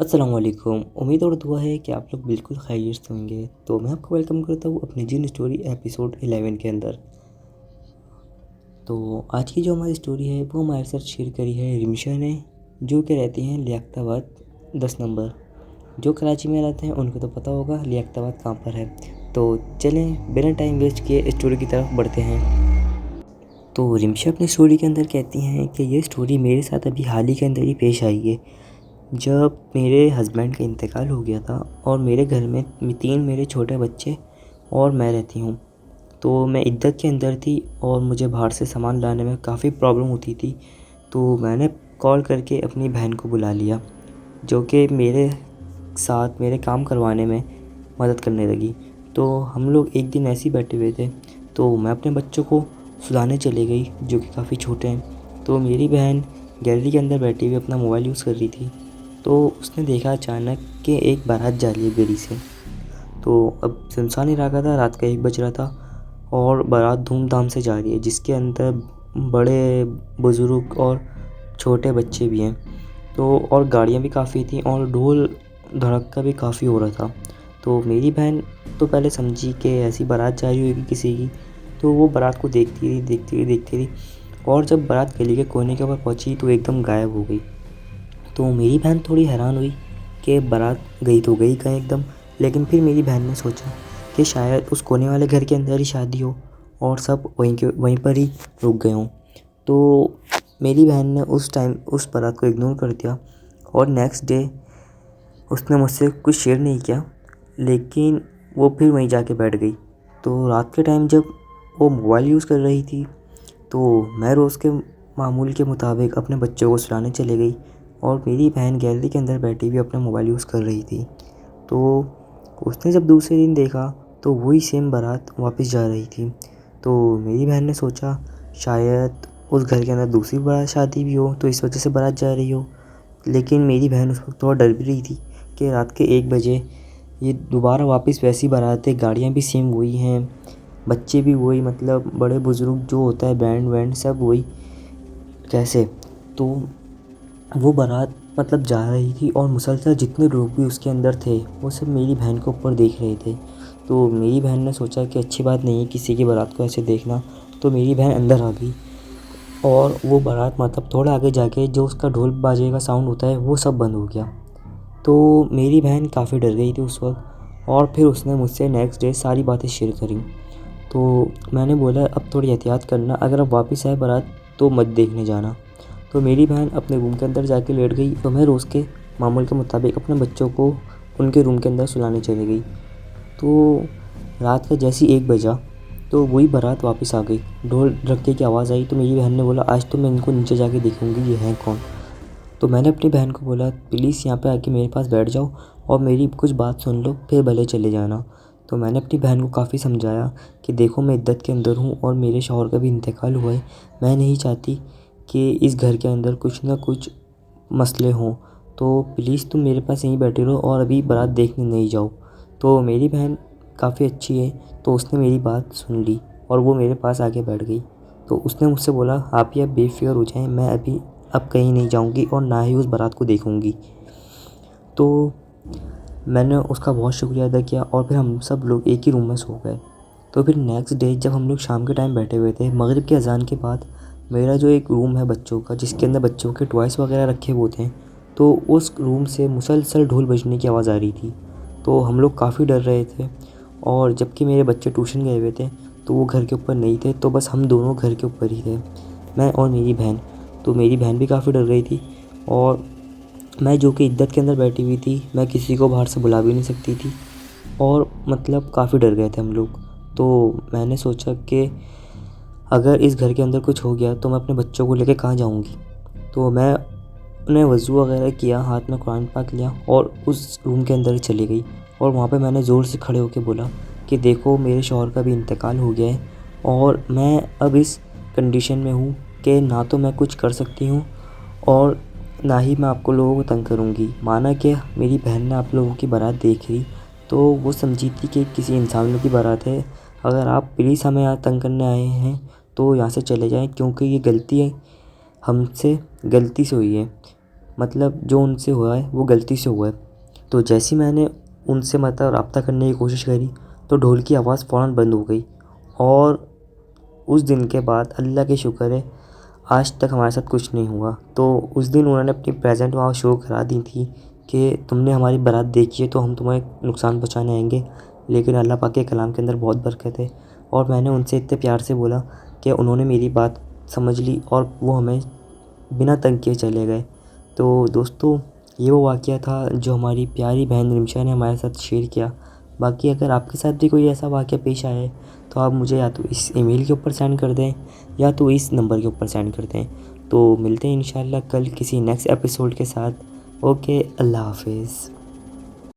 अस्सलाम वालेकुम। उम्मीद और दुआ है कि आप लोग बिल्कुल खैरियत से होंगे। तो मैं आपको वेलकम करता हूँ अपनी जिन स्टोरी एपिसोड 11 के अंदर। तो आज की जो हमारी स्टोरी है वो हमारे साथ शेयर करी है रिमशा ने, जो कि रहती हैं लियाकताबाद 10 नंबर। जो कराची में रहते हैं उनको तो पता होगा लियाकताबाद कहाँ पर है। तो चलें बिना टाइम वेस्ट किए स्टोरी की तरफ बढ़ते हैं। तो रिमशा अपनी स्टोरी के अंदर कहती हैं कि ये स्टोरी मेरे साथ अभी हाल ही के अंदर ही पेश आई है, जब मेरे हस्बैंड का इंतकाल हो गया था और मेरे घर में 3 मेरे छोटे बच्चे और मैं रहती हूँ। तो मैं इद्दत के अंदर थी और मुझे बाहर से सामान लाने में काफ़ी प्रॉब्लम होती थी। तो मैंने कॉल करके अपनी बहन को बुला लिया, जो कि मेरे साथ मेरे काम करवाने में मदद करने लगी। तो हम लोग एक दिन ऐसे ही बैठे हुए थे, तो मैं अपने बच्चों को सुलाने चली गई, जो कि काफ़ी छोटे हैं। तो मेरी बहन गैलरी के अंदर बैठी हुई अपना मोबाइल यूज़ कर रही थी। तो उसने देखा अचानक कि एक बारात जा रही है गली से। तो अब सुनसान इलाका था, रात का 1 बज रहा था और बारात धूमधाम से जा रही है, जिसके अंदर बड़े बुज़ुर्ग और छोटे बच्चे भी हैं। तो और गाड़ियाँ भी काफ़ी थीं और ढोल धड़क्का भी काफ़ी हो रहा था। तो मेरी बहन तो पहले समझी कि ऐसी बारात जा रही होगी किसी की। तो वो बारात को देखती रही और जब बारात गली के कोने के ऊपर पहुंची तो एकदम गायब हो गई। तो मेरी बहन थोड़ी हैरान हुई कि बारात गई तो गई कहीं एकदम। लेकिन फिर मेरी बहन ने सोचा कि शायद उस कोने वाले घर के अंदर ही शादी हो और सब वहीं पर ही रुक गए हों। तो मेरी बहन ने उस टाइम उस बारात को इग्नोर कर दिया और नेक्स्ट डे उसने मुझसे कुछ शेयर नहीं किया, लेकिन वो फिर वहीं जाके बैठ गई। तो रात के टाइम जब वो मोबाइल यूज़ कर रही थी, तो मैं रोज़ के मामूल के मुताबिक अपने बच्चों को सुलाने चली गई और मेरी बहन गैलरी के अंदर बैठी हुई अपना मोबाइल यूज़ कर रही थी। तो उसने जब दूसरे दिन देखा तो वही सेम बारात वापस जा रही थी। तो मेरी बहन ने सोचा शायद उस घर के अंदर दूसरी बारात शादी भी हो, तो इस वजह से बारात जा रही हो। लेकिन मेरी बहन उस वक्त थोड़ा डर भी रही थी कि रात के 1 बजे ये दोबारा वापस वैसी बारात है, गाड़ियाँ भी सेम वही हैं, बच्चे भी वही, मतलब बड़े बुज़ुर्ग जो होता है बैंड वैंड सब वही, कैसे। तो वो बारात मतलब जा रही थी और मुसलसल जितने लोग भी उसके अंदर थे वो सब मेरी बहन को ऊपर देख रहे थे। तो मेरी बहन ने सोचा कि अच्छी बात नहीं है किसी की बारात को ऐसे देखना। तो मेरी बहन अंदर आ गई और वो बारात मतलब थोड़ा आगे जाके जो उसका ढोल बाजे का साउंड होता है वो सब बंद हो गया। तो मेरी बहन काफ़ी डर गई थी उस वक्त और फिर उसने मुझसे नेक्स्ट डे सारी बातें शेयर करी। तो मैंने बोला अब थोड़ी एहतियात करना, अगर अब वापस आए बारात तो मत देखने जाना। तो मेरी बहन अपने रूम के अंदर जाके लेट गई। तो मैं रोज़ के मामूल के मुताबिक अपने बच्चों को उनके रूम के अंदर सुलाने चली गई। तो रात का जैसे ही 1 बजा तो वही बारात वापस आ गई। ढोल ढक्के की आवाज़ आई तो मेरी बहन ने बोला आज तो मैं इनको नीचे जाके देखूँगी ये हैं कौन। तो मैंने अपनी बहन को बोला प्लीज़ यहाँ पे आके मेरे पास बैठ जाओ और मेरी कुछ बात सुन लो फिर भले चले जाना। तो मैंने अपनी बहन को काफ़ी समझाया कि देखो मैं इद्दत के अंदर हूँ और मेरे शौहर का भी इंतकाल हुआ है, मैं नहीं चाहती कि इस घर के अंदर कुछ ना कुछ मसले हों, तो प्लीज़ तुम मेरे पास यहीं बैठे रहो और अभी बारात देखने नहीं जाओ। तो मेरी बहन काफ़ी अच्छी है, तो उसने मेरी बात सुन ली और वो मेरे पास आके बैठ गई। तो उसने मुझसे बोला आप ही अब बेफ़िक्र हो जाएं, मैं अभी अब कहीं नहीं जाऊंगी और ना ही उस बारात को देखूंगी। तो मैंने उसका बहुत शुक्रिया अदा किया और फिर हम सब लोग एक ही रूम में सो गए। तो फिर नेक्स्ट डे जब हम लोग शाम के टाइम बैठे हुए थे मगरिब की अज़ान के बाद, मेरा जो एक रूम है बच्चों का जिसके अंदर बच्चों के टॉयज़ वगैरह रखे हुए थे, तो उस रूम से मुसलसल ढोल बजने की आवाज़ आ रही थी। तो हम लोग काफ़ी डर रहे थे और जबकि मेरे बच्चे ट्यूशन गए हुए थे तो वो घर के ऊपर नहीं थे, तो बस हम दोनों घर के ऊपर ही थे, मैं और मेरी बहन। तो मेरी बहन भी काफ़ी डर रही थी और मैं जो कि इद्दत के अंदर बैठी हुई थी, मैं किसी को बाहर से बुला भी नहीं सकती थी और मतलब काफ़ी डर गए थे हम लोग। तो मैंने सोचा कि अगर इस घर के अंदर कुछ हो गया तो मैं अपने बच्चों को लेके कहाँ जाऊँगी। तो मैं उन्हें वज़ू वगैरह किया, हाथ में कुरान पाक लिया और उस रूम के अंदर चली गई और वहाँ पे मैंने ज़ोर से खड़े होकर बोला कि देखो मेरे शौहर का भी इंतकाल हो गया है और मैं अब इस कंडीशन में हूँ कि ना तो मैं कुछ कर सकती हूँ और ना ही मैं आपको लोगों को तंग करूँगी। माना कि मेरी बहन ने आप लोगों की बारात देख ली तो वो समझी थी कि किसी इंसानों की बारात है। अगर आप प्लीज़ हमें यहाँ तंग करने आए हैं तो यहाँ से चले जाएं, क्योंकि ये गलती है हमसे, गलती से हुई है। मतलब जो उनसे हुआ है वो गलती से हुआ है। तो जैसे ही मैंने उनसे मतलब रब्ता करने की कोशिश करी तो ढोल की आवाज़ फ़ौरन बंद हो गई। और उस दिन के बाद अल्लाह के शुक्र है आज तक हमारे साथ कुछ नहीं हुआ। तो उस दिन उन्होंने अपनी प्रेज़ेंट वहाँ शो करा दी थी कि तुमने हमारी बारात देखी है तो हम तुम्हें नुकसान पहुँचाने आएँगे। लेकिन अल्लाह पाक के कलाम के अंदर बहुत बरकत है और मैंने उनसे इतने प्यार से बोला कि उन्होंने मेरी बात समझ ली और वो हमें बिना तंग किए चले गए। तो दोस्तों, ये वो वाक़या था जो हमारी प्यारी बहन रिमशा ने हमारे साथ शेयर किया। बाकी अगर आपके साथ भी कोई ऐसा वाक़या पेश आया है तो आप मुझे या तो इस ईमेल के ऊपर सेंड कर दें या तो इस नंबर के ऊपर सेंड कर दें। तो मिलते हैं इंशाल्लाह कल किसी नेक्स्ट एपिसोड के साथ। ओके, अल्लाह हाफ़िज़।